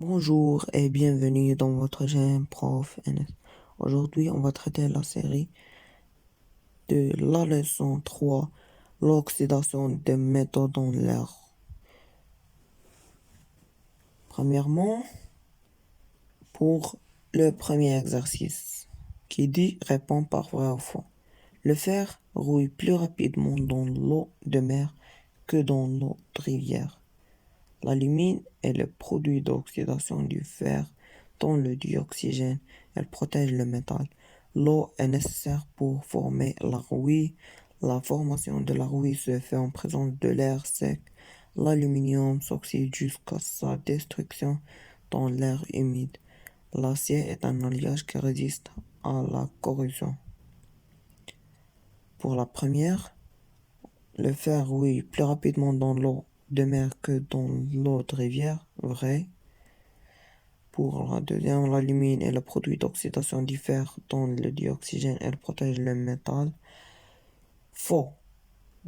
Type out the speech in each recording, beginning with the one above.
Bonjour et bienvenue dans votre chaîne Prof NS. Aujourd'hui, on va traiter la série de la leçon 3, l'oxydation des métaux dans l'air. Premièrement, pour le premier exercice, qui dit répond par vrai ou faux. Le fer rouille plus rapidement dans l'eau de mer que dans l'eau de rivière. L'alumine est le produit d'oxydation du fer dont le dioxygène. Elle protège le métal. L'eau est nécessaire pour former la rouille. La formation de la rouille se fait en présence de l'air sec. L'aluminium s'oxyde jusqu'à sa destruction dans l'air humide. L'acier est un alliage qui résiste à la corrosion. Pour la première, le fer rouille plus rapidement dans l'eau de mer que dans l'eau de rivière, vrai. Pour la deuxième, l'alumine est le produit d'oxydation du fer dont le dioxygène elle protège le métal. Faux.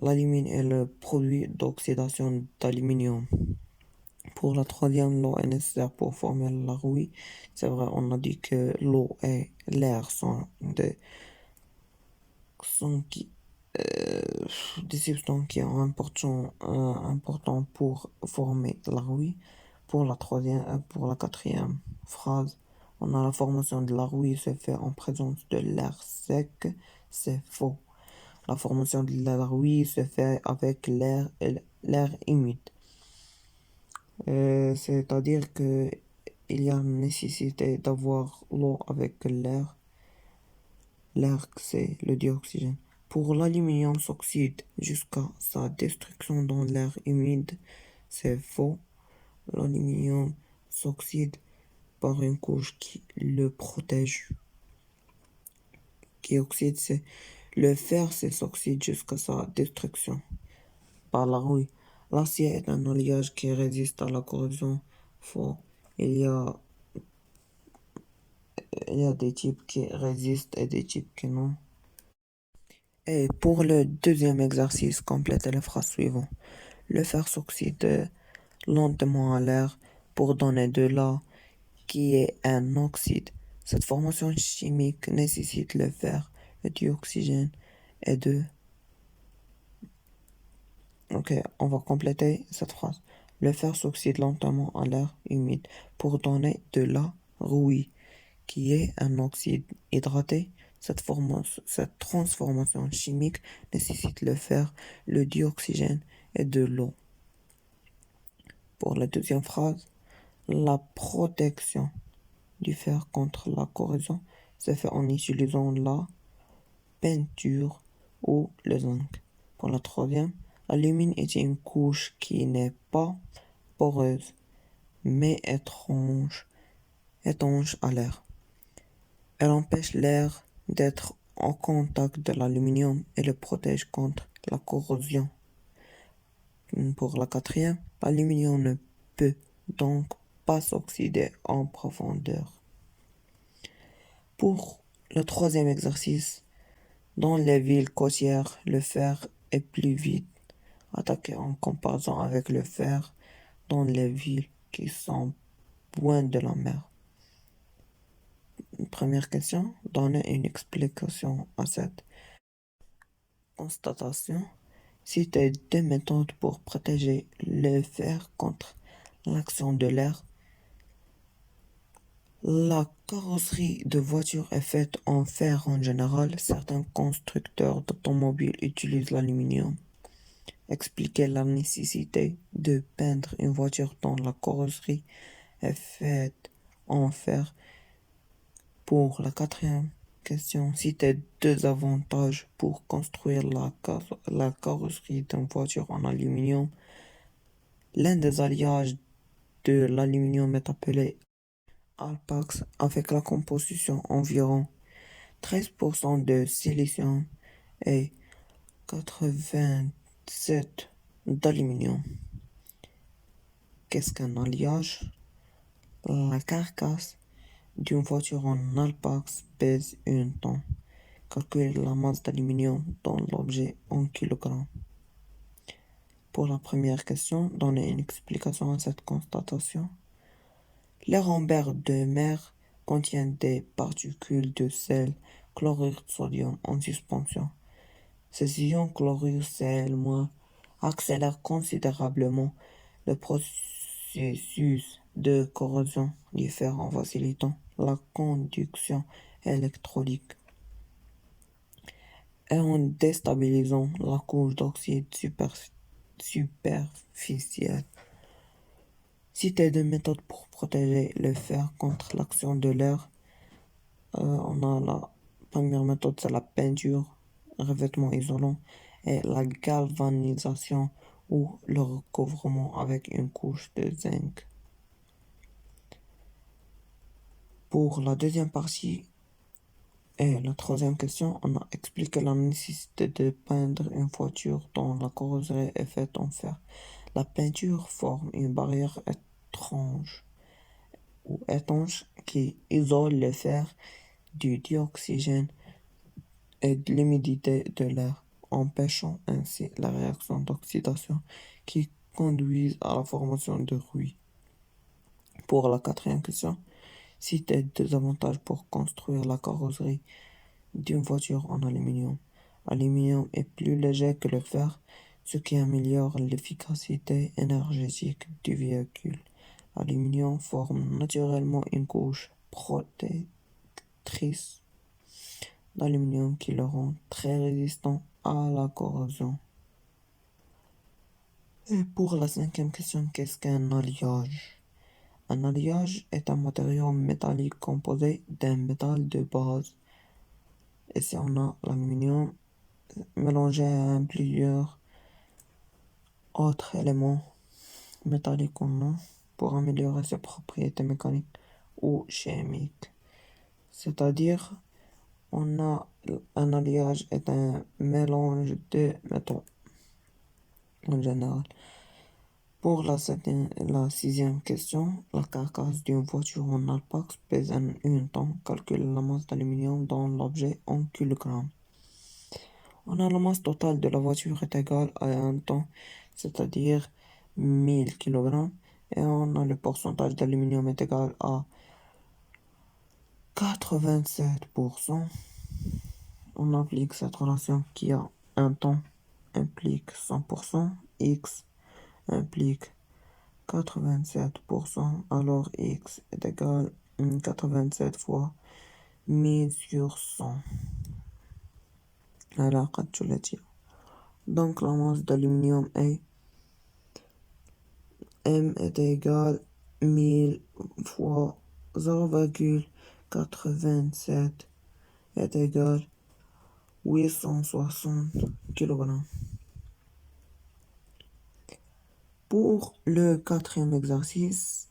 L'alumine est le produit d'oxydation d'aluminium. Pour la troisième, l'eau est nécessaire pour former la rouille. C'est vrai, on a dit que l'eau et l'air sont sont qui, euh, des substances qui sont importants pour former la rouille. Pour la quatrième phrase, on a la formation de la rouille se fait en présence de l'air sec. C'est faux. La formation de la rouille se fait avec l'air humide. C'est-à-dire que il y a nécessité d'avoir l'eau avec l'air. L'air, c'est le dioxygène. Pour l'aluminium s'oxyde jusqu'à sa destruction dans l'air humide. C'est faux. L'aluminium s'oxyde par une couche qui le protège. Qui oxyde, c'est le fer, s'oxyde jusqu'à sa destruction par la rouille. L'acier est un alliage qui résiste à la corrosion. Faux. Il y a, il y a des types qui résistent et des types qui non. Et pour le deuxième exercice, complétez les phrases suivantes. Le fer s'oxyde lentement à l'air pour donner de l'eau qui est un oxyde. Cette formation chimique nécessite le fer, le dioxygène et de... Ok, on va compléter cette phrase. Le fer s'oxyde lentement à l'air humide pour donner de la rouille, qui est un oxyde hydraté. Cette transformation chimique nécessite le fer, le dioxygène et de l'eau. Pour la deuxième phrase, la protection du fer contre la corrosion se fait en utilisant la peinture ou le zinc. Pour la troisième, l'alumine est une couche qui n'est pas poreuse, mais étanche à l'air. Elle empêche l'air d'être en contact de l'aluminium et le protège contre la corrosion. Pour la quatrième, l'aluminium ne peut donc pas s'oxyder en profondeur. Pour le troisième exercice, dans les villes côtières, le fer est plus vite attaqué en comparaison avec le fer dans les villes qui sont loin de la mer. Première question, donnez une explication à cette constatation. Citez deux méthodes pour protéger le fer contre l'action de l'air. La carrosserie de voitures est faite en fer en général. Certains constructeurs d'automobiles utilisent l'aluminium. Expliquez la nécessité de peindre une voiture dont la carrosserie est faite en fer. Pour la quatrième question, citez deux avantages pour construire la carrosserie d'une voiture en aluminium. L'un des alliages de l'aluminium est appelé Alpax avec la composition environ 13% de silicium et 87 d'aluminium. Qu'est-ce qu'un alliage? La carcasse d'une voiture en Alpax pèse 1 tonne. Calculez la masse d'aluminium dans l'objet en kilogrammes. Pour la première question, donnez une explication à cette constatation. L'air en mer de mer contient des particules de sel, chlorure de sodium en suspension. Ces ions chlorure-sel- accélèrent considérablement le processus de corrosion du fer en facilitant la conduction électrolytique et en déstabilisant la couche d'oxyde superficielle. Citer deux méthodes pour protéger le fer contre l'action de l'air. On a la première méthode, c'est la peinture, revêtement isolant, et la galvanisation ou le recouvrement avec une couche de zinc. Pour la deuxième partie et la troisième question, on a expliqué la nécessité de peindre une voiture dont la carrosserie est faite en fer. La peinture forme une barrière étanche qui isole le fer du dioxygène et de l'humidité de l'air, empêchant ainsi la réaction d'oxydation qui conduisent à la formation de rouille. Pour la quatrième question, citer des avantages pour construire la carrosserie d'une voiture en aluminium. L'aluminium est plus léger que le fer, ce qui améliore l'efficacité énergétique du véhicule. L'aluminium forme naturellement une couche protectrice d'aluminium qui le rend très résistant à la corrosion. Et pour la cinquième question, qu'est-ce qu'un alliage? Un alliage est un matériau métallique composé d'un métal de base. Et si on a l'aluminium mélangé à plusieurs autres éléments métalliques pour améliorer ses propriétés mécaniques ou chimiques. C'est-à-dire, on a un alliage est un mélange de métaux en général. Pour la sixième question, la carcasse d'une voiture en alpax pèse 1 tonne. Calcule la masse d'aluminium dans l'objet en kilogrammes. On a la masse totale de la voiture est égale à 1 tonne, c'est-à-dire 1000 kg. Et on a le pourcentage d'aluminium est égal à 87%. On applique cette relation qui a 1 tonne implique 100%, X implique 87%, alors X est égal à 87 fois 1000 sur 100. العلاقة الثلاثية. Donc la masse d'aluminium est M est égal à 1000 fois 0,87 est égal à 860 kg. Pour le quatrième exercice,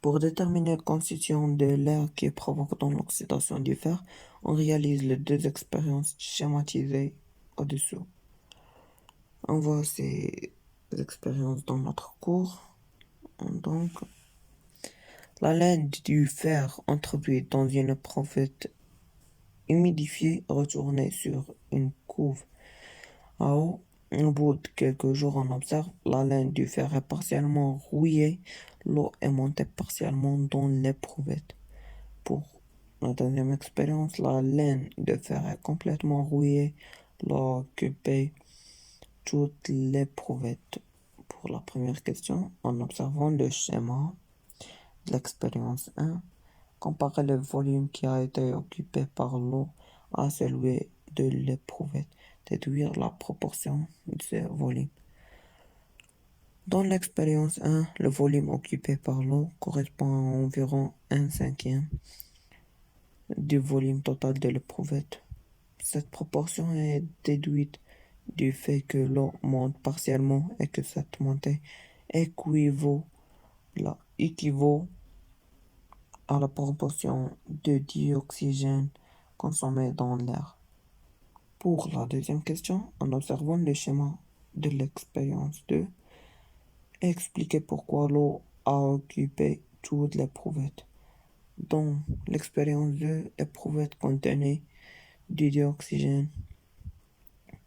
pour déterminer la constitution de l'air qui provoque dans l'oxydation du fer, on réalise les deux expériences schématisées au-dessous. On voit ces expériences dans notre cours. Donc, la laine du fer introduite dans une éprouvette humidifiée retournée sur une couve à eau. Au bout de quelques jours, on observe la laine du fer est partiellement rouillée, l'eau est montée partiellement dans l'éprouvette. Pour la deuxième expérience, la laine de fer est complètement rouillée, l'eau occupée toute l'éprouvette. Pour la première question, en observant le schéma de l'expérience 1, comparer le volume qui a été occupé par l'eau à celui de l'éprouvette. Déduire la proportion de ce volume. Dans l'expérience 1, le volume occupé par l'eau correspond à environ 1/5 du volume total de l'éprouvette. Cette proportion est déduite du fait que l'eau monte partiellement et que cette montée équivaut à la proportion de dioxygène consommé dans l'air. Pour la deuxième question, en observant le schéma de l'expérience 2, expliquez pourquoi l'eau a occupé toute l'éprouvette. Dans l'expérience 2, l'éprouvette contenait du dioxygène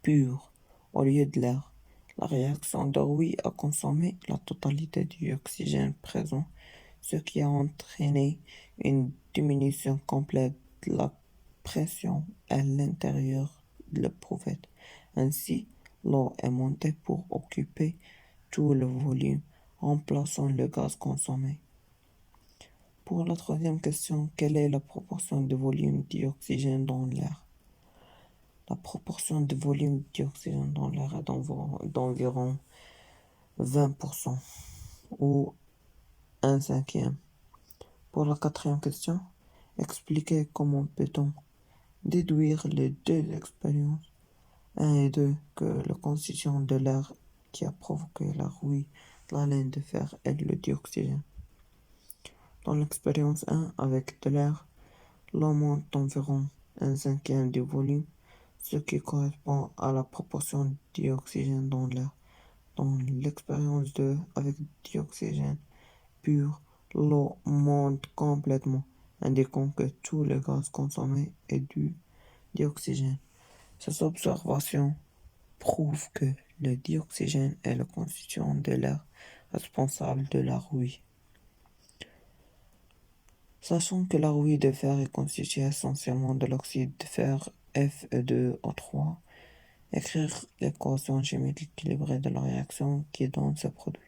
pur au lieu de l'air. La réaction de Rouille a consommé la totalité du oxygène présent ce qui a entraîné une diminution complète de la pression à l'intérieur de la buvette. Ainsi, l'eau est montée pour occuper tout le volume, remplaçant le gaz consommé. Pour la troisième question, quelle est la proportion de volume d'oxygène dans l'air? La proportion de volume d'oxygène dans l'air est d'environ 20% ou un cinquième. Pour la quatrième question, expliquez comment peut-on déduire les deux expériences 1 et 2 que la constitution de l'air qui a provoqué la rouille de la laine de fer est le dioxygène. Dans l'expérience 1, avec de l'air, l'eau monte d'environ un cinquième du volume, ce qui correspond à la proportion de dioxygène dans l'air. Dans l'expérience 2, avec dioxygène pur, l'eau monte complètement, indiquant que tout le gaz consommé est du dioxygène. Ces observations prouvent que le dioxygène est la constitution de l'air responsable de la rouille. Sachant que la rouille de fer est constituée essentiellement de l'oxyde de fer Fe2O3, écrire l'équation chimique équilibrée de la réaction qui donne ce produit.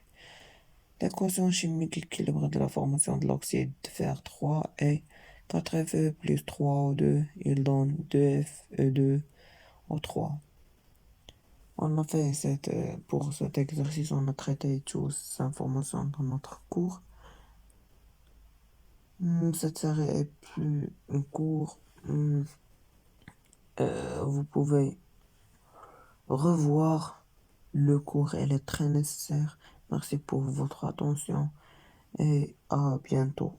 L'équation chimique équilibrée de la formation de l'oxyde de fer 3 est 4Fe plus 3O2, il donne 2Fe2O3. On a fait pour cet exercice, on a traité toutes ces informations dans notre cours. Cette série est plus courte. Vous pouvez revoir le cours, elle est très nécessaire. Merci pour votre attention et à bientôt.